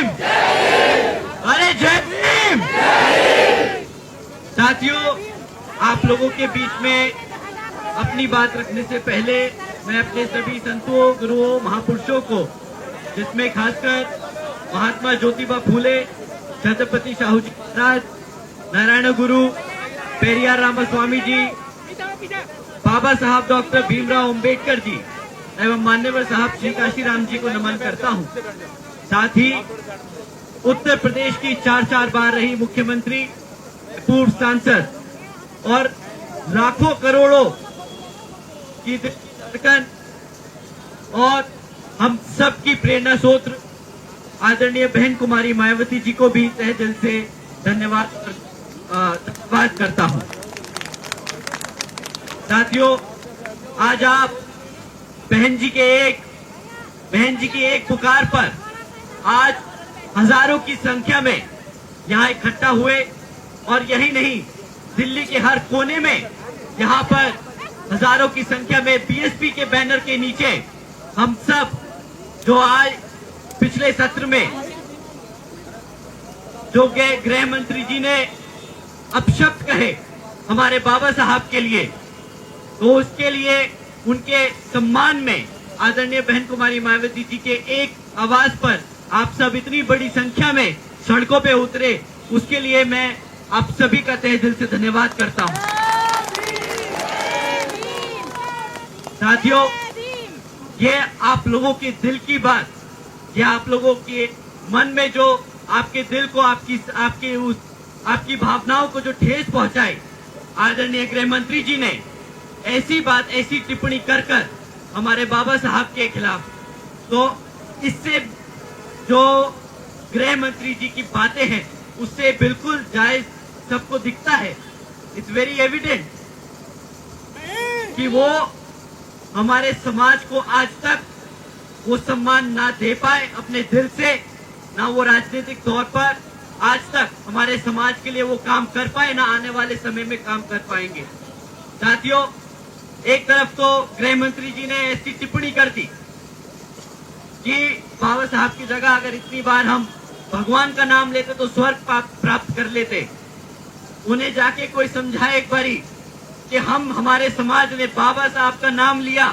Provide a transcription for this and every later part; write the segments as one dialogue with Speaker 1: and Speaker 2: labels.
Speaker 1: भीम, अरे जय भीम। साथियों, आप लोगों के बीच में अपनी बात रखने से पहले मैं अपने सभी संतों, गुरुओं, महापुरुषों को, जिसमें खासकर महात्मा ज्योतिबा फूले, छत्रपति शाहू जी महाराज, नारायण गुरु, पेरियार रामास्वामी जी, बाबा साहब डॉक्टर भीमराव अंबेडकर जी एवं मान्यवर साहब श्री काशीराम जी को नमन करता हूं। साथ ही उत्तर प्रदेश की 4 बार रही मुख्यमंत्री, पूर्व सांसद और लाखों करोड़ों की धड़कन और हम सब की प्रेरणा स्रोत आदरणीय बहन कुमारी मायावती जी को भी तहे दिल से धन्यवाद करता हूं। साथियों, आज आप बहन जी की एक पुकार पर आज हजारों की संख्या में यहाँ इकट्ठा हुए और यही नहीं, दिल्ली के हर कोने में यहाँ पर हजारों की संख्या में बीएसपी के बैनर के नीचे हम सब जो आज पिछले सत्र में जो गृह मंत्री जी ने अपशब्द कहे हमारे बाबा साहब के लिए, तो उसके लिए उनके सम्मान में आदरणीय बहन कुमारी मायावती जी के एक आवाज पर आप सब इतनी बड़ी संख्या में सड़कों पे उतरे, उसके लिए मैं आप सभी का तहे दिल से धन्यवाद करता हूं। साथियों, ये आप लोगों के दिल की बात, ये आप लोगों के मन में जो आपके दिल को आपकी भावनाओं को जो ठेस पहुंचाए, आदरणीय गृह मंत्री जी ने ऐसी बात, ऐसी टिप्पणी कर हमारे बाबा साहब के खिलाफ, तो इससे जो गृह मंत्री जी की बातें हैं उससे बिल्कुल जायज सबको दिखता है। इट्स वेरी एविडेंट कि वो हमारे समाज को आज तक वो सम्मान ना दे पाए अपने दिल से, ना वो राजनीतिक तौर पर आज तक हमारे समाज के लिए वो काम कर पाए, ना आने वाले समय में काम कर पाएंगे। साथियों, एक तरफ तो गृह मंत्री जी ने ऐसी टिप्पणी कर दी कि बाबा साहब की जगह अगर इतनी बार हम भगवान का नाम लेते तो स्वर्ग प्राप्त कर लेते। उन्हें जाके कोई समझाए एक बारी कि हमारे समाज ने बाबा साहब का नाम लिया,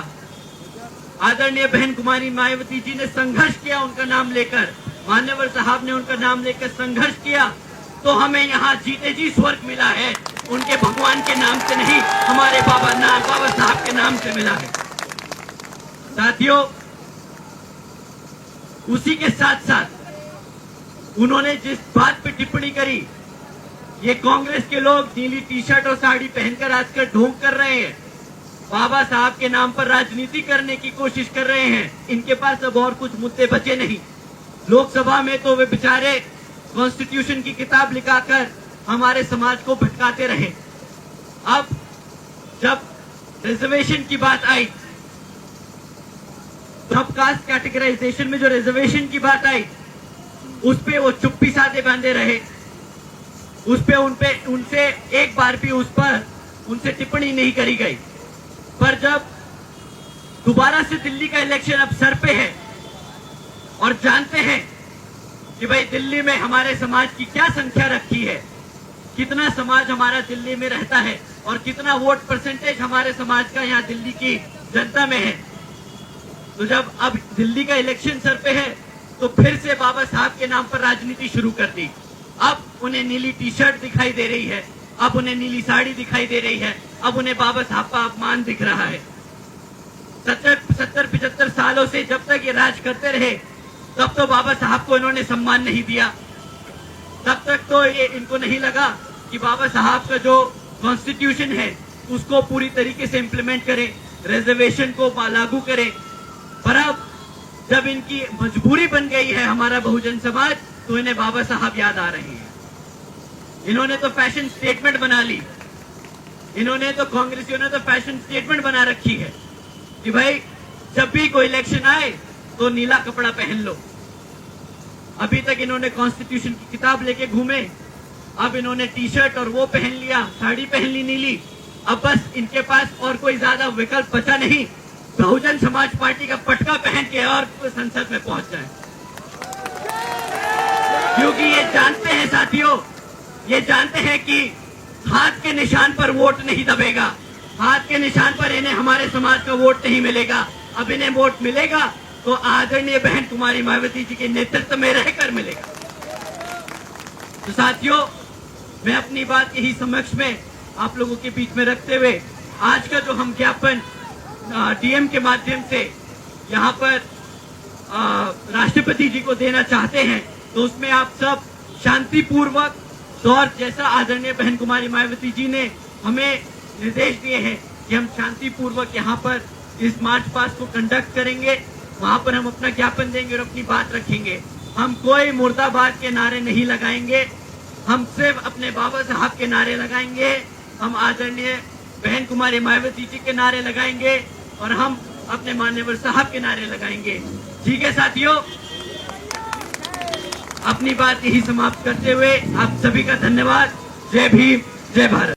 Speaker 1: आदरणीय बहन कुमारी मायावती जी ने संघर्ष किया उनका नाम लेकर, मान्यवर साहब ने उनका नाम लेकर संघर्ष किया, तो हमें यहाँ जीते जी स्वर्ग मिला है। उनके भगवान के नाम से नहीं, हमारे बाबा साहब के नाम से मिला है। साथियों, उसी के साथ साथ उन्होंने जिस बात पे टिप्पणी करी, ये कांग्रेस के लोग नीली टी शर्ट और साड़ी पहनकर आजकल ढोंग कर रहे हैं, बाबा साहब के नाम पर राजनीति करने की कोशिश कर रहे हैं। इनके पास अब और कुछ मुद्दे बचे नहीं। लोकसभा में तो वे बेचारे कॉन्स्टिट्यूशन की किताब लिखाकर हमारे समाज को भटकाते रहे। अब जब रिजर्वेशन की बात आई, सब कास्ट कैटेगराइजेशन में जो रिजर्वेशन की बात आई, उस पे वो चुप्पी साधे बांधे रहे, उनसे एक बार भी उनसे टिप्पणी नहीं करी गई। पर जब दोबारा से दिल्ली का इलेक्शन अब सर पे है और जानते हैं कि भाई दिल्ली में हमारे समाज की क्या संख्या रखी है, कितना समाज हमारा दिल्ली में रहता है और कितना वोट परसेंटेज हमारे समाज का यहाँ दिल्ली की जनता में है, तो जब अब दिल्ली का इलेक्शन सर पे है तो फिर से बाबा साहब के नाम पर राजनीति शुरू कर दी। अब उन्हें नीली टी शर्ट दिखाई दे रही है, अब उन्हें नीली साड़ी दिखाई दे रही है, अब उन्हें बाबा साहब का अपमान दिख रहा है। 70-75 सालों से जब तक ये राज करते रहे, तब तो बाबा साहब को इन्होंने सम्मान नहीं दिया, तब तक तो ये इनको नहीं लगा कि बाबा साहब का जो कॉन्स्टिट्यूशन है उसको पूरी तरीके से इम्प्लीमेंट करें, रिजर्वेशन को लागू करें। पर अब जब इनकी मजबूरी बन गई है हमारा बहुजन समाज, तो इन्हें बाबा साहब याद आ रहे हैं। इन्होंने तो फैशन स्टेटमेंट बना ली, कांग्रेसियों ने तो फैशन स्टेटमेंट बना रखी है कि भाई जब भी कोई इलेक्शन आए तो नीला कपड़ा पहन लो। अभी तक इन्होंने कॉन्स्टिट्यूशन की किताब लेके घूमे, अब इन्होंने टी शर्ट और वो पहन लिया, साड़ी पहन ली नीली। अब बस इनके पास और कोई ज्यादा विकल्प बचा नहीं, बहुजन समाज पार्टी का पटका पहन के और संसद में पहुंच जाए। क्योंकि ये जानते हैं साथियों, ये जानते हैं कि हाथ के निशान पर वोट नहीं दबेगा, हाथ के निशान पर इन्हें हमारे समाज का वोट नहीं मिलेगा। अब इन्हें वोट मिलेगा तो आदरणीय बहन कुमारी मायावती जी के नेतृत्व में रहकर मिलेगा। तो साथियों, मैं अपनी बात यही समक्ष में आप लोगों के बीच में रखते हुए आज का जो हम ज्ञापन डीएम के माध्यम से यहाँ पर राष्ट्रपति जी को देना चाहते हैं, तो उसमें आप सब शांतिपूर्वक और जैसा आदरणीय बहन कुमारी मायावती जी ने हमें निर्देश दिए हैं कि हम शांतिपूर्वक यहाँ पर इस मार्च पास्ट को कंडक्ट करेंगे, वहां पर हम अपना ज्ञापन देंगे और अपनी बात रखेंगे। हम कोई मुर्दाबाद के नारे नहीं लगाएंगे, हम सिर्फ अपने बाबा साहब के नारे लगाएंगे, हम आदरणीय बहन कुमारी मायावती जी के नारे लगाएंगे और हम अपने मान्यवर साहब के नारे लगाएंगे। ठीक है साथियों, अपनी बात यही समाप्त करते हुए आप सभी का धन्यवाद। जय भीम, जय भारत।